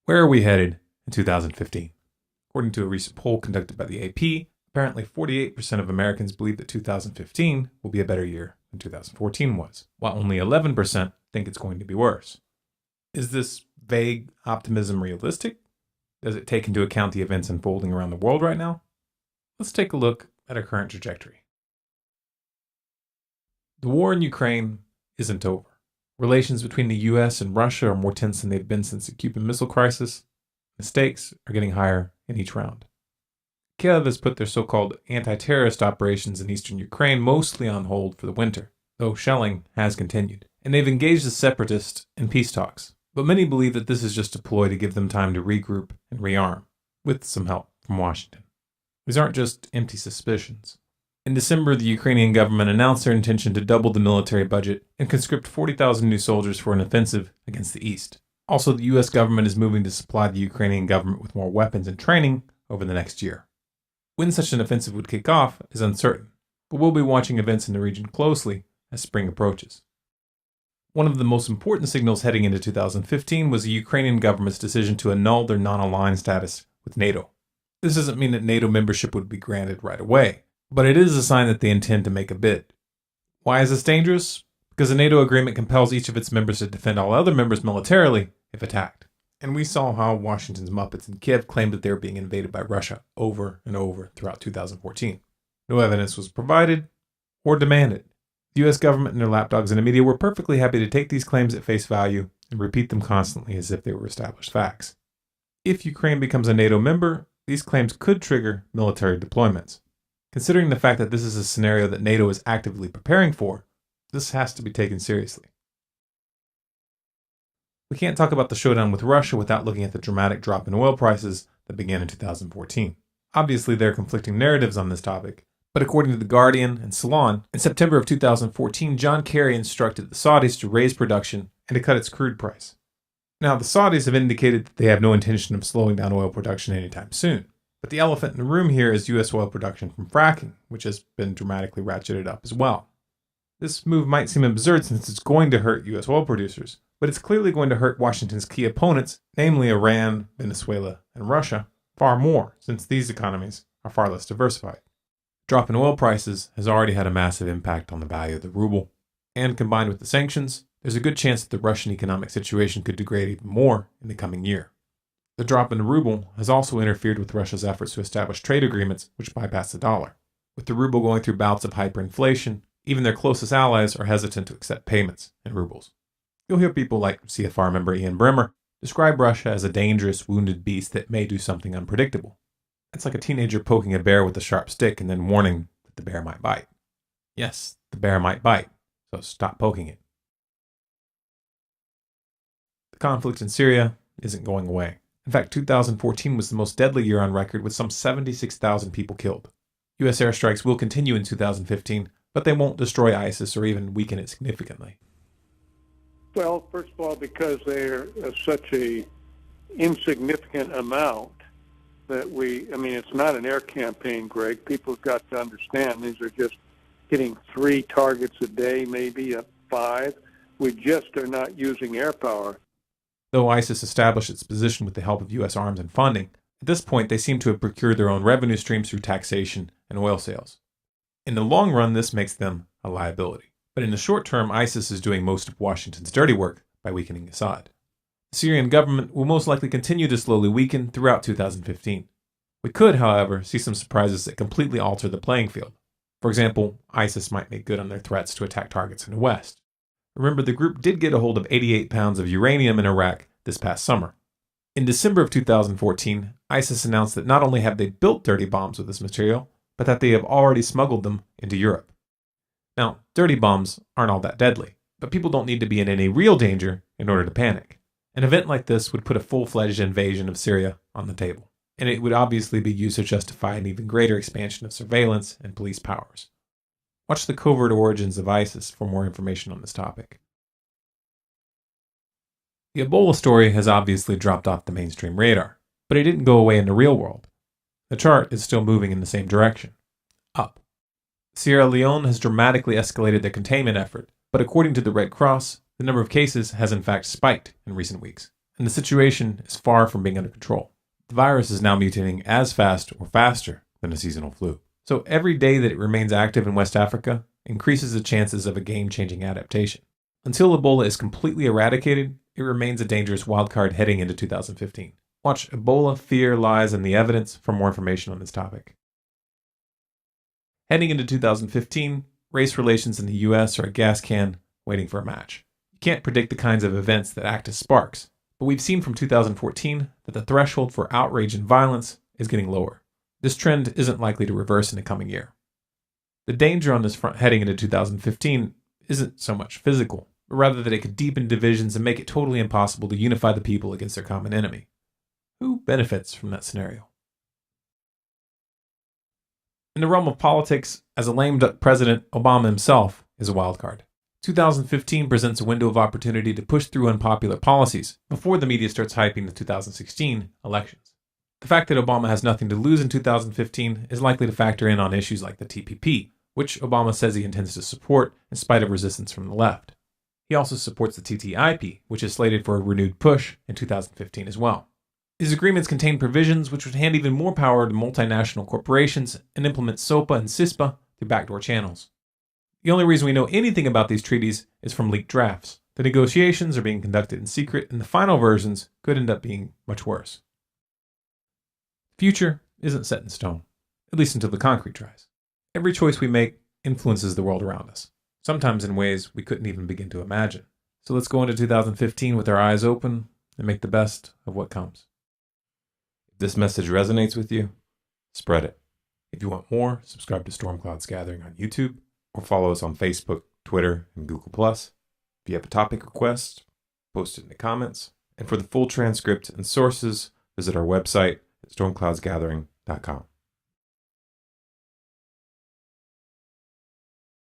Where are we headed in 2015? According to a recent poll conducted by the AP, apparently 48% of Americans believe that 2015 will be a better year than 2014 was, while only 11% think it's going to be worse. Is this vague optimism realistic? Does it take into account the events unfolding around the world right now? Let's take a look at our current trajectory. The war in Ukraine isn't over. Relations between the US and Russia are more tense than they've been since the Cuban Missile Crisis. The stakes are getting higher in each round. Kiev has put their so-called anti-terrorist operations in eastern Ukraine mostly on hold for the winter, though shelling has continued, and they've engaged the separatists in peace talks. But many believe that this is just a ploy to give them time to regroup and rearm, with some help from Washington. These aren't just empty suspicions. In December, the Ukrainian government announced their intention to double the military budget and conscript 40,000 new soldiers for an offensive against the east. Also, the US government is moving to supply the Ukrainian government with more weapons and training over the next year. When such an offensive would kick off is uncertain, but we'll be watching events in the region closely as spring approaches. One of the most important signals heading into 2015 was the Ukrainian government's decision to annul their non-aligned status with NATO. This doesn't mean that NATO membership would be granted right away, but it is a sign that they intend to make a bid. Why is this dangerous? Because the NATO agreement compels each of its members to defend all other members militarily if attacked. And we saw how Washington's Muppets in Kiev claimed that they were being invaded by Russia over and over throughout 2014. No evidence was provided or demanded. The US government and their lapdogs in the media were perfectly happy to take these claims at face value and repeat them constantly as if they were established facts. If Ukraine becomes a NATO member, these claims could trigger military deployments. Considering the fact that this is a scenario that NATO is actively preparing for, this has to be taken seriously. We can't talk about the showdown with Russia without looking at the dramatic drop in oil prices that began in 2014. Obviously, there are conflicting narratives on this topic, but according to The Guardian and Salon, in September of 2014, John Kerry instructed the Saudis to raise production and to cut its crude price. Now, the Saudis have indicated that they have no intention of slowing down oil production anytime soon. But the elephant in the room here is U.S. oil production from fracking, which has been dramatically ratcheted up as well. This move might seem absurd since it's going to hurt U.S. oil producers, but it's clearly going to hurt Washington's key opponents, namely Iran, Venezuela, and Russia, far more, since these economies are far less diversified. Drop in oil prices has already had a massive impact on the value of the ruble, and combined with the sanctions, there's a good chance that the Russian economic situation could degrade even more in the coming year. The drop in the ruble has also interfered with Russia's efforts to establish trade agreements which bypass the dollar. With the ruble going through bouts of hyperinflation, even their closest allies are hesitant to accept payments in rubles. You'll hear people like CFR member Ian Bremmer describe Russia as a dangerous, wounded beast that may do something unpredictable. It's like a teenager poking a bear with a sharp stick and then warning that the bear might bite. Yes, the bear might bite, so stop poking it. The conflict in Syria isn't going away. In fact, 2014 was the most deadly year on record with some 76,000 people killed. U.S. airstrikes will continue in 2015, but they won't destroy ISIS or even weaken it significantly. Well, first of all, because they're such a insignificant amount that it's not an air campaign, Greg. People have got to understand these are just hitting 3 targets a day, maybe 5. We just are not using air power. Though ISIS established its position with the help of U.S. arms and funding, at this point they seem to have procured their own revenue streams through taxation and oil sales. In the long run, this makes them a liability. But in the short term, ISIS is doing most of Washington's dirty work by weakening Assad. The Syrian government will most likely continue to slowly weaken throughout 2015. We could, however, see some surprises that completely alter the playing field. For example, ISIS might make good on their threats to attack targets in the West. Remember, the group did get a hold of 88 pounds of uranium in Iraq this past summer. In December of 2014, ISIS announced that not only have they built dirty bombs with this material, but that they have already smuggled them into Europe. Now, dirty bombs aren't all that deadly, but people don't need to be in any real danger in order to panic. An event like this would put a full-fledged invasion of Syria on the table, and it would obviously be used to justify an even greater expansion of surveillance and police powers. Watch the covert origins of ISIS for more information on this topic. The Ebola story has obviously dropped off the mainstream radar, but it didn't go away in the real world. The chart is still moving in the same direction, up. Sierra Leone has dramatically escalated their containment effort, but according to the Red Cross, the number of cases has in fact spiked in recent weeks, and the situation is far from being under control. The virus is now mutating as fast or faster than a seasonal flu. So every day that it remains active in West Africa increases the chances of a game-changing adaptation. Until Ebola is completely eradicated, it remains a dangerous wildcard heading into 2015. Watch Ebola, Fear, Lies, and the Evidence for more information on this topic. Heading into 2015, race relations in the US are a gas can waiting for a match. You can't predict the kinds of events that act as sparks, but we've seen from 2014 that the threshold for outrage and violence is getting lower. This trend isn't likely to reverse in the coming year. The danger on this front heading into 2015 isn't so much physical, but rather that it could deepen divisions and make it totally impossible to unify the people against their common enemy. Who benefits from that scenario? In the realm of politics, as a lame duck president, Obama himself is a wild card. 2015 presents a window of opportunity to push through unpopular policies before the media starts hyping the 2016 elections. The fact that Obama has nothing to lose in 2015 is likely to factor in on issues like the TPP, which Obama says he intends to support in spite of resistance from the left. He also supports the TTIP, which is slated for a renewed push in 2015 as well. These agreements contain provisions which would hand even more power to multinational corporations and implement SOPA and CISPA through backdoor channels. The only reason we know anything about these treaties is from leaked drafts. The negotiations are being conducted in secret, and the final versions could end up being much worse. The future isn't set in stone, at least until the concrete dries. Every choice we make influences the world around us, sometimes in ways we couldn't even begin to imagine. So let's go into 2015 with our eyes open and make the best of what comes. If this message resonates with you, spread it. If you want more, subscribe to Stormclouds Gathering on YouTube, or follow us on Facebook, Twitter, and Google+. If you have a topic request, post it in the comments. And for the full transcript and sources, visit our website at stormcloudsgathering.com.